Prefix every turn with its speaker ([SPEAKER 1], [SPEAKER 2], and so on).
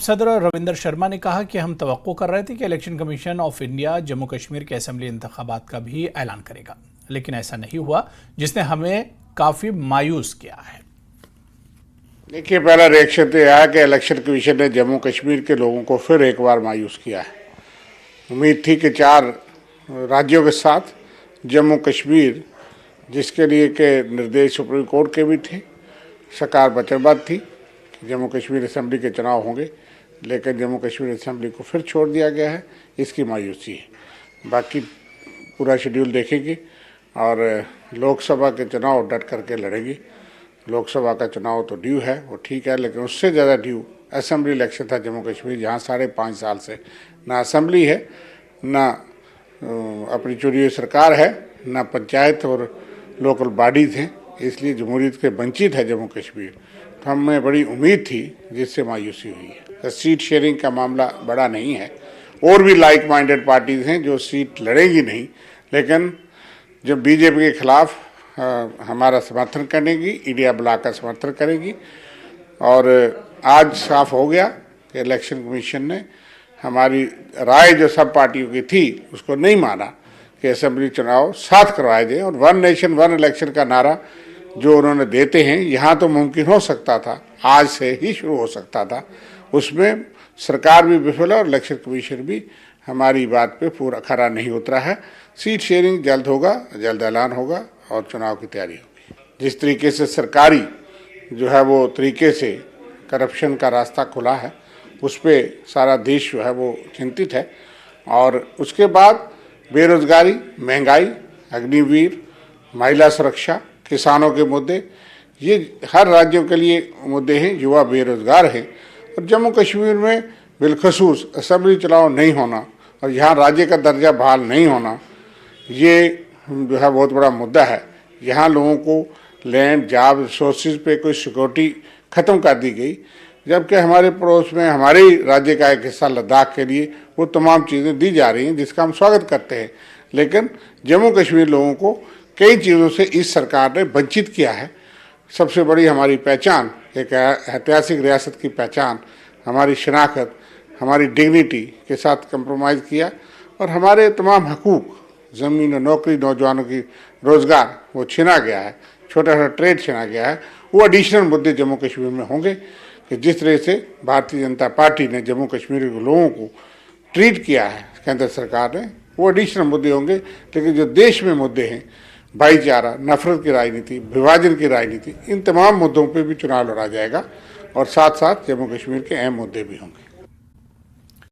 [SPEAKER 1] सदर रविंदर शर्मा ने कहा कि हम तवक्को कर रहे थे कि election commission of India Jammu Kashmir के असेंबली इंतखाबात का भी ऐलान करेगा, लेकिन ऐसा नहीं हुआ, जिसने हमें काफी मायूस किया है।
[SPEAKER 2] देखिए, पहला रिएक्शन तो यह है कि इलेक्शन कमीशन ने जम्मू कश्मीर के लोगों को फिर एक बार मायूस किया है। उम्मीद थी कि 4 राज्यों के साथ जम्मू कश्मीर, जिसके लिए के निर्देश सुप्रीम कोर्ट के भी थे, सरकार वचनबद्ध थी कि जम्मू कश्मीर असेंबली के चुनाव होंगे, लेकिन जम्मू कश्मीर असेंबली को फिर छोड़ दिया गया है। इसकी मायूसी है। बाकी पूरा शेड्यूल देखेंगे और लोकसभा के चुनाव डट करके लड़ेंगे। लोकसभा का चुनाव तो ड्यू है, वो ठीक है, लेकिन उससे ज़्यादा ड्यू असेंबली इलेक्शन था जम्मू कश्मीर, जहाँ 5.5 साल से ना असेंबली है, ना अपनी चुनी हुई सरकार है, ना पंचायत और लोकल बॉडीज़ हैं। इसलिए जमहूरियत के वंचित है जम्मू कश्मीर। तो हमें बड़ी उम्मीद थी, जिससे मायूसी हुई है। तो सीट शेयरिंग का मामला बड़ा नहीं है, और भी लाइक माइंडेड पार्टीज़ हैं जो सीट लड़ेंगी नहीं, लेकिन जो बीजेपी के खिलाफ हमारा समर्थन करेंगी, इंडिया ब्लॉक का समर्थन करेगी। और आज साफ हो गया कि इलेक्शन कमीशन ने हमारी राय जो सब पार्टियों की थी उसको नहीं माना कि असेंबली चुनाव साथ करवाए जाए। और 1 नेशन 1 इलेक्शन का नारा जो उन्होंने देते हैं, यहाँ तो मुमकिन हो सकता था, आज से ही शुरू हो सकता था। उसमें सरकार भी विफल है और इलेक्शन कमीशन भी हमारी बात पे पूरा खरा नहीं उतरा है। सीट शेयरिंग जल्द होगा, जल्द ऐलान होगा और चुनाव की तैयारी होगी। जिस तरीके से सरकारी जो है वो तरीके से करप्शन का रास्ता खुला है, उस पर सारा देश जो है वो चिंतित है। और उसके बाद बेरोजगारी, महंगाई, अग्निवीर, महिला सुरक्षा, किसानों के मुद्दे, ये हर राज्यों के लिए मुद्दे हैं। युवा बेरोजगार हैं और जम्मू कश्मीर में बिलखसूस असेंबली चुनाव नहीं होना और यहाँ राज्य का दर्जा बहाल नहीं होना, ये जो है बहुत बड़ा मुद्दा है। यहाँ लोगों को लैंड, जॉब, रिसोर्सेज पे कोई सिक्योरिटी ख़त्म कर दी गई, जबकि हमारे पड़ोस में हमारे राज्य का एक हिस्सा लद्दाख के लिए वो तमाम चीज़ें दी जा रही हैं, जिसका हम स्वागत करते हैं। लेकिन जम्मू कश्मीर लोगों को कई चीज़ों से इस सरकार ने वंचित किया है। सबसे बड़ी हमारी पहचान, एक ऐतिहासिक रियासत की पहचान, हमारी शनाख्त, हमारी डिग्निटी के साथ कंप्रोमाइज़ किया और हमारे तमाम हकूक़, ज़मीन और नौकरी, नौजवानों की रोज़गार, वो छीना गया है। छोटा छोटा ट्रेड छीना गया है। वो एडिशनल मुद्दे जम्मू कश्मीर में होंगे कि जिस तरह से भारतीय जनता पार्टी ने जम्मू कश्मीर के लोगों को ट्रीट किया है केंद्र सरकार ने, वो एडिशनल मुद्दे होंगे। लेकिन जो देश में मुद्दे हैं, भाईचारा, नफरत की राजनीति, विभाजन की राजनीति, इन तमाम मुद्दों पर भी चुनाव लड़ा जाएगा और साथ साथ जम्मू कश्मीर के अहम मुद्दे भी होंगे।